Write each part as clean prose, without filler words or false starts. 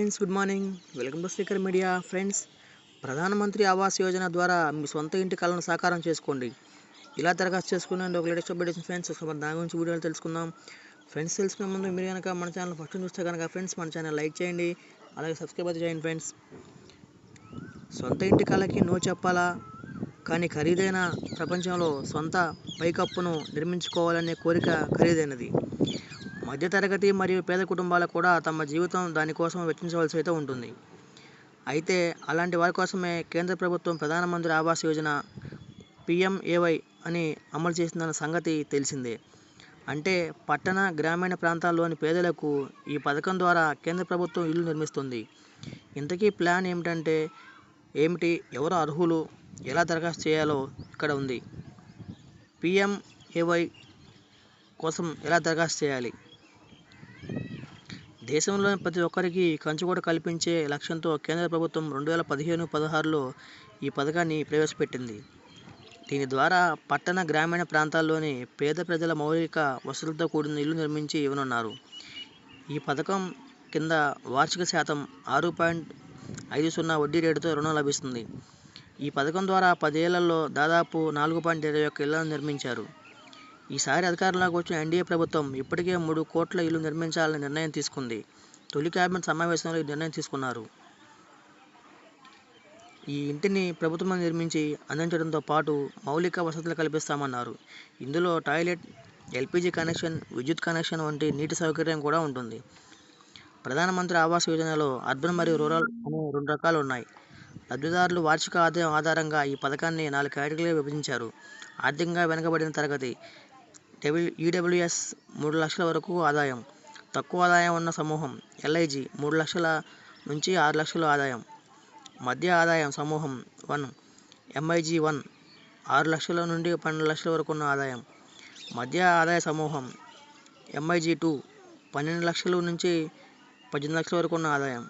Friends, good morning. Welcome to speaker media. Friends, ప్రధానమంత్రి ఆవాస్ యోజన ద్వారా మీ సొంత ఇంటి కలను సాకారం చేసుకోండి. ఇలా దరఖాస్తు చేసుకుని ఒక లేటెస్ట్ అప్డేట్ ఫ్రెండ్స్. దాని గురించి వీడియోలు తెలుసుకుందాం. ఫ్రెండ్స్, తెలుసుకునే ముందు మీరు కనుక మన ఛానల్ ఫస్ట్ చూస్తే కనుక ఫ్రెండ్స్ మన ఛానల్ లైక్ చేయండి, అలాగే సబ్స్క్రైబ్ అయితే చేయండి. ఫ్రెండ్స్, సొంత ఇంటి కలకి నో చెప్పాలా, కానీ ఖరీదైన ప్రపంచంలో సొంత పైకప్పును నిర్మించుకోవాలనే కోరిక ఖరీదైనది. మధ్యతరగతి మరియు పేద కుటుంబాలకు కూడా తమ జీవితం దానికోసం వెచ్చించవలసి అయితే ఉంటుంది. అయితే అలాంటి వారి కోసమే కేంద్ర ప్రభుత్వం ప్రధానమంత్రి ఆవాస్ యోజన PMAY అని అమలు చేసిందన్న సంగతి తెలిసిందే. అంటే పట్టణ గ్రామీణ ప్రాంతాల్లోని పేదలకు ఈ పథకం ద్వారా కేంద్ర ప్రభుత్వం ఇల్లు నిర్మిస్తుంది. ఇంతకీ ప్లాన్ ఏమిటి, ఎవరు అర్హులు, ఎలా దరఖాస్తు చేయాలో ఇక్కడ ఉంది. PMAY కోసం ఎలా దరఖాస్తు చేయాలి? దేశంలోని ప్రతి ఒక్కరికి కంచుకోట కల్పించే లక్ష్యంతో కేంద్ర ప్రభుత్వం 2015-16లో ఈ పథకాన్ని ప్రవేశపెట్టింది. దీని ద్వారా పట్టణ గ్రామీణ ప్రాంతాల్లోని పేద ప్రజల మౌలిక వసతులతో కూడిన ఇల్లు నిర్మించి ఇవ్వనున్నారు. ఈ పథకం కింద వార్షిక శాతం 6.50 వడ్డీ రేటుతో రుణం లభిస్తుంది. ఈ పథకం ద్వారా 10 ఏళ్లలో దాదాపు 4.21 ఇళ్లను నిర్మించారు. ఈసారి అధికారంలోకి వచ్చిన ఎన్డీఏ ప్రభుత్వం ఇప్పటికే 3 కోట్ల ఇల్లు నిర్మించాలని నిర్ణయం తీసుకుంది. తొలి కేబినెట్ సమావేశంలో ఈ నిర్ణయం తీసుకున్నారు. ఈ ఇంటిని ప్రభుత్వం నిర్మించి అందించడంతో పాటు మౌలిక వసతులు కల్పిస్తామన్నారు. ఇందులో టాయిలెట్, LPG కనెక్షన్, విద్యుత్ కనెక్షన్ వంటి నీటి సౌకర్యం కూడా ఉంటుంది. ప్రధానమంత్రి ఆవాస్ యోజనలో అర్బన్ మరియు రూరల్ అనే 2 రకాలు ఉన్నాయి. లబ్ధిదారులు వార్షిక ఆదాయం ఆధారంగా ఈ పథకాన్ని 4 కేటగిరీలుగా విభజించారు. ఆర్థికంగా వెనుకబడిన తరగతి EWS 3 లక్షల వరకు ఆదాయం, తక్కువ ఆదాయం ఉన్న సమూహం LIG 3 లక్షల నుంచి 6 లక్షల ఆదాయం, మధ్య ఆదాయం సమూహం 1 MIG 1 6 లక్షల నుండి 12 లక్షల వరకు ఉన్న ఆదాయం, మధ్య ఆదాయ సమూహం MIG 2 12 లక్షల నుంచి 18 లక్షల వరకు ఉన్న ఆదాయం.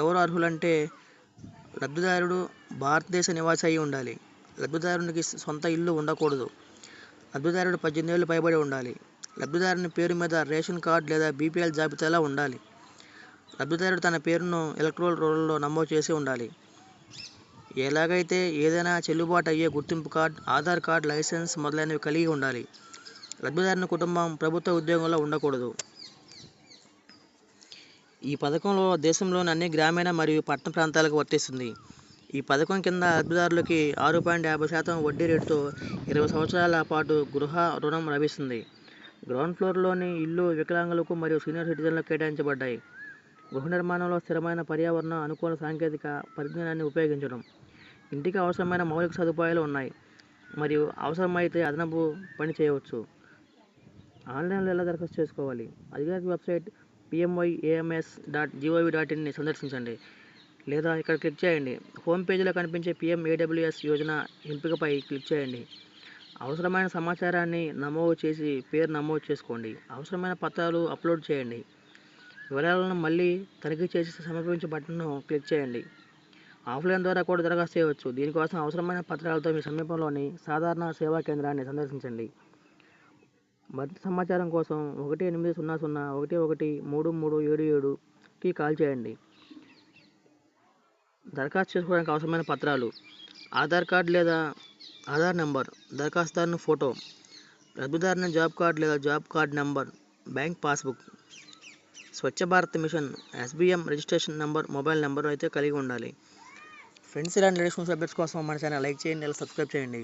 ఎవరు అర్హులంటే లబ్ధిదారుడు భారతదేశ నివాసి అయి ఉండాలి. లబ్ధిదారునికి సొంత ఇల్లు ఉండకూడదు. లబ్ధిదారుడు 18 ఏళ్ళు పైబడి ఉండాలి. లబ్ధిదారుని పేరు మీద రేషన్ కార్డు లేదా BPL జాబితాలో ఉండాలి. లబ్ధిదారుడు తన పేరును ఎలక్టోరల్ రోల్లో నమోదు చేసి ఉండాలి. ఎలాగైతే ఏదైనా చెల్లుబాటు అయ్యే గుర్తింపు కార్డు, ఆధార్ కార్డు, లైసెన్స్ మొదలైనవి కలిగి ఉండాలి. లబ్ధిదారుని కుటుంబం ప్రభుత్వ ఉద్యోగంలో ఉండకూడదు. ఈ పథకంలో దేశంలోని అన్ని గ్రామీణ మరియు పట్టణ ప్రాంతాలకు వర్తిస్తుంది. ఈ పథకం కింద లబ్ధిదారులకి 6.50% వడ్డీ రేటుతో 20 సంవత్సరాల పాటు గృహ రుణం లభిస్తుంది. గ్రౌండ్ ఫ్లోర్లోని ఇల్లు వికలాంగులకు మరియు సీనియర్ సిటిజన్లకు కేటాయించబడ్డాయి. గృహ నిర్మాణంలో స్థిరమైన పర్యావరణ అనుకూల సాంకేతిక పరిజ్ఞానాన్ని ఉపయోగించడం. ఇంటికి అవసరమైన మౌలిక సదుపాయాలు ఉన్నాయి మరియు అవసరమైతే అదనపు పని చేయవచ్చు. ఆన్లైన్లో ఎలా దరఖాస్తు చేసుకోవాలి? అధికారిక వెబ్సైట్ PMYAMS.gov.in సందర్శించండి లేదా ఇక్కడ క్లిక్ చేయండి. హోమ్ పేజీలో కనిపించే PMAWS యోజన ఎంపికపై క్లిక్ చేయండి. అవసరమైన సమాచారాన్ని నమోదు చేసి పేరు నమోదు చేసుకోండి. అవసరమైన పత్రాలు అప్లోడ్ చేయండి. వివరాలను మళ్ళీ తనిఖీ చేసి సమర్పించే బటన్ను క్లిక్ చేయండి. ఆఫ్లైన్ ద్వారా కూడా దరఖాస్తు చేయవచ్చు. దీనికోసం అవసరమైన పత్రాలతో మీ సమీపంలోని సాధారణ సేవా కేంద్రాన్ని సందర్శించండి. మరింత సమాచారం కోసం 1800 113377కి కాల్ చేయండి. దరఖాస్తు చేసుకోవడానికి అవసరమైన పత్రాలు: ఆధార్ కార్డు లేదా ఆధార్ నెంబర్, దరఖాస్తుదారుని ఫోటో, లబ్ధిదారుని జాబ్ కార్డు లేదా job card number, bank passbook, Swachh Bharat mission SBM registration number, mobile number అయితే కలిగి ఉండాలి. ఫ్రెండ్స్, ఇలాంటి లేటెస్ట్ అప్డేట్స్ కోసం మన ఛానల్ లైక్ చేయండి, సబ్స్క్రైబ్ చేయండి.